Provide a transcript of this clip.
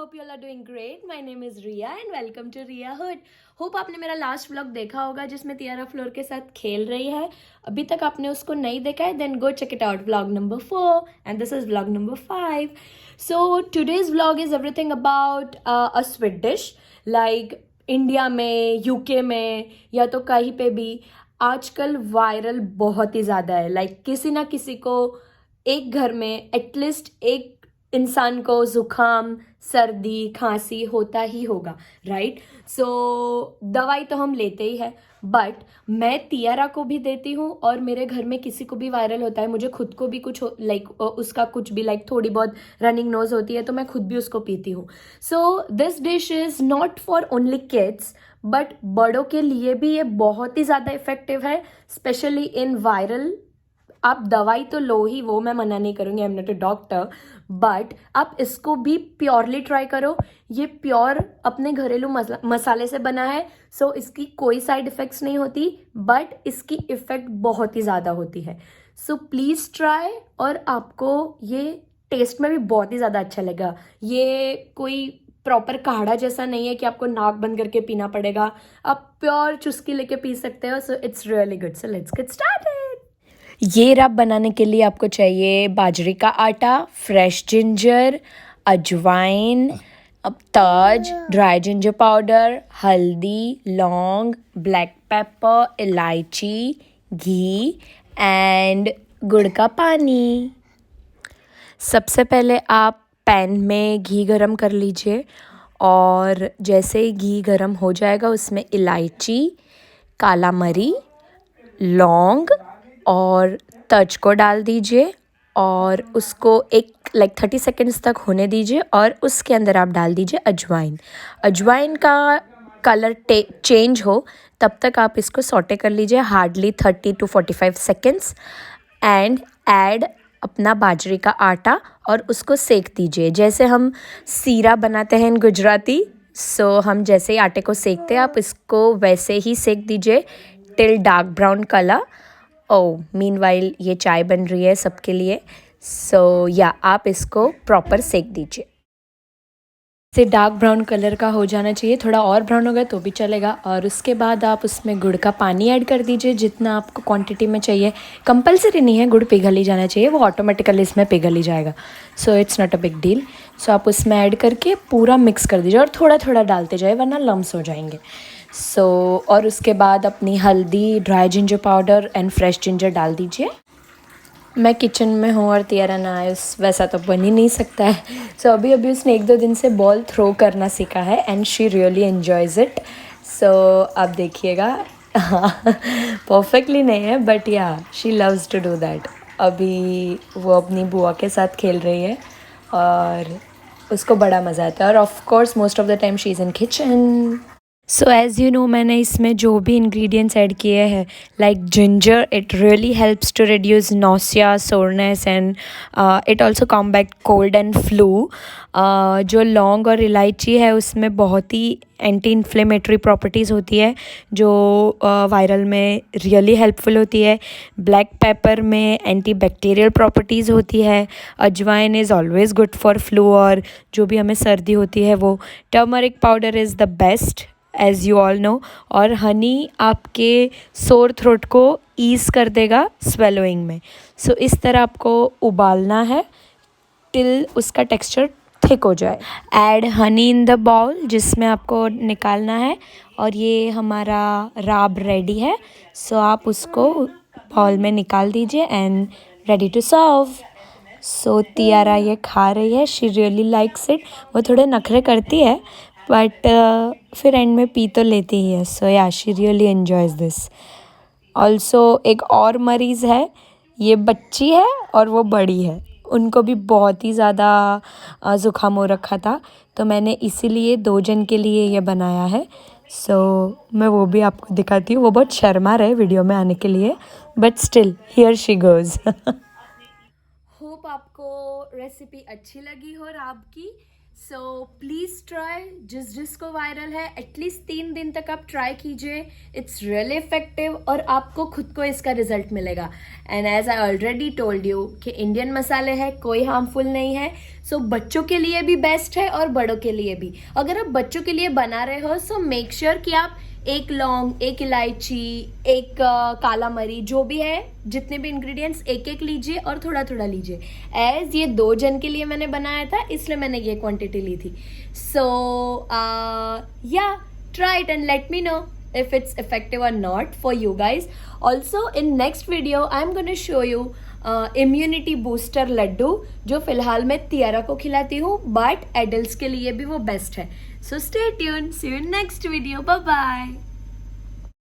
hope you all are doing great. My name is Riya and welcome to Riya Hood. Hope आपने मेरा last vlog देखा होगा जिसमें Tiyara floor के साथ खेल रही है. अभी तक आपने उसको नहीं देखा है then go check it out. Vlog number 4 and this is vlog number 5. So today's vlog is everything about a sweet dish like India में, यूके में या तो कहीं पे भी आजकल वायरल बहुत ही ज़्यादा है. लाइक किसी ना किसी को एक घर में एटलीस्ट एक इंसान को ज़ुकाम, सर्दी, खांसी होता ही होगा, राइट. सो दवाई तो हम लेते ही है, बट मैं तियारा को भी देती हूँ और मेरे घर में किसी को भी वायरल होता है, मुझे खुद को भी कुछ लाइक उसका कुछ भी लाइक थोड़ी बहुत रनिंग नोज होती है तो मैं खुद भी उसको पीती हूँ. So this dish is not for only kids but बड़ों के लिए भी ये बहुत ही ज़्यादा इफेक्टिव है, स्पेशली इन वायरल. आप दवाई तो लो ही, वो मैं मना नहीं करूँगी, I am not a doctor, but आप इसको भी प्योरली ट्राई करो. ये प्योर अपने घरेलू मसाले से बना है, सो इसकी कोई साइड इफ़ेक्ट्स नहीं होती, बट इसकी इफ़ेक्ट बहुत ही ज़्यादा होती है. सो प्लीज़ ट्राई और आपको ये टेस्ट में भी बहुत ही ज़्यादा अच्छा लगेगा. ये कोई प्रॉपर काढ़ा जैसा नहीं है कि आपको नाक बंद करके पीना पड़ेगा, आप प्योर चुस्की लेके पी सकते हो. So it's really good. So let's get started. ये रब बनाने के लिए आपको चाहिए बाजरे का आटा, फ्रेश जिंजर, अजवाइन, तज, ड्राई जिंजर पाउडर, हल्दी, लौंग, ब्लैक पेपर, इलायची, घी एंड गुड़ का पानी. सबसे पहले आप पैन में घी गरम कर लीजिए और जैसे ही घी गरम हो जाएगा उसमें इलायची, काला मरी, लौंग और तज को डाल दीजिए और उसको एक 30 सेकेंड्स तक होने दीजिए और उसके अंदर आप डाल दीजिए अजवाइन. अजवाइन का कलर चेंज हो तब तक आप इसको सॉटे कर लीजिए hardly 30 to 45 seconds and add अपना बाजरे का आटा और उसको सेक दीजिए जैसे हम सीरा बनाते हैं इन गुजराती. सो हम जैसे ही आटे को सेकते हैं आप इसको वैसे ही सेक दीजिए till dark brown colour. Meanwhile ये चाय बन रही है सबके लिए. सो या आप इसको प्रॉपर सेक दीजिए. इसे डार्क ब्राउन कलर का हो जाना चाहिए, थोड़ा और ब्राउन होगा तो भी चलेगा. और उसके बाद आप उसमें गुड़ का पानी ऐड कर दीजिए जितना आपको क्वांटिटी में चाहिए. कंपलसरी नहीं है, गुड़ पिघल ही जाना चाहिए, वो ऑटोमेटिकली इसमें पिघल ही जाएगा. So it's not a big deal. So आप उसमें ऐड करके पूरा मिक्स कर दीजिए और थोड़ा थोड़ा डालते जाए वरना लम्स हो जाएंगे. और उसके बाद अपनी हल्दी, dry ginger powder and fresh ginger डाल दीजिए. मैं किचन में हूँ और तियारा ना है, वैसा तो बन ही नहीं सकता है. सो अभी उसने 1-2 दिन से बॉल थ्रो करना सीखा है and she really enjoys it. So आप देखिएगा, परफेक्टली नहीं है but yeah she loves to do that. अभी वो अपनी बुआ के साथ खेल रही है और उसको बड़ा मज़ा आता है और of course most of the time she is in kitchen. So as you know मैंने इसमें जो भी इंग्रेडिएंट्स ऐड किए हैं like ginger, it really helps to reduce nausea, soreness and it also combat cold and flu. जो लौंग और इलायची है उसमें बहुत ही एंटी इन्फ्लेमेटरी प्रॉपर्टीज़ होती है जो वायरल में रियली हेल्पफुल होती है. ब्लैक पेपर में एंटी बैक्टीरियल प्रॉपर्टीज़ होती है. अजवाइन is always good for flu और जो भी हमें सर्दी होती है वो. Turmeric powder is the best as you all know. और हनी आपके सोर थ्रोट को ईज़ कर देगा स्वेलोइंग में. सो इस तरह आपको उबालना है टिल उसका टेक्सचर थिक हो जाए. Add honey in the bowl जिसमें आपको निकालना है और ये हमारा राब रेडी है. सो आप उसको बाउल में निकाल दीजिए एंड रेडी टू सर्व. सो तियारा ये खा रही है, शी रियली लाइक्स इट. वो थोड़े नखरे करती है बट फिर एंड में पी तो लेती ही है. सो या शी रियली एन्जॉयज़ दिस. ऑल्सो एक और मरीज़ है, ये बच्ची है और वो बड़ी है, उनको भी बहुत ही ज़्यादा ज़ुकाम हो रखा था तो मैंने इसीलिए 2 जन के लिए ये बनाया है. सो मैं वो भी आपको दिखाती हूँ. वो बहुत शर्मा रहे वीडियो में आने के लिए but still here she goes. Hope आपको रेसिपी अच्छी लगी हो राब की. सो प्लीज़ ट्राई, जिसको वायरल है एटलीस्ट 3 दिन तक आप ट्राई कीजिए. इट्स रियली इफेक्टिव और आपको खुद को इसका रिजल्ट मिलेगा. And as I already told you कि इंडियन मसाले हैं, कोई हार्मफुल नहीं है. सो बच्चों के लिए भी बेस्ट है और बड़ों के लिए भी. अगर आप बच्चों के लिए बना रहे हो सो मेक श्योर कि आप एक लौंग, एक इलायची, एक काला मरी, जो भी है जितने भी इंग्रेडिएंट्स एक एक लीजिए और थोड़ा थोड़ा लीजिए. एज ये 2 जन के लिए मैंने बनाया था इसलिए मैंने ये क्वांटिटी ली थी. सो या try it and let me know if it's effective or not for you guys. Also in next video I'm going to show you immunity booster laddoo जो फिलहाल मैं तियारा को खिलाती हूँ बट एडल्ट्स के लिए भी वो बेस्ट है. So stay tune, see you in next video, bye bye.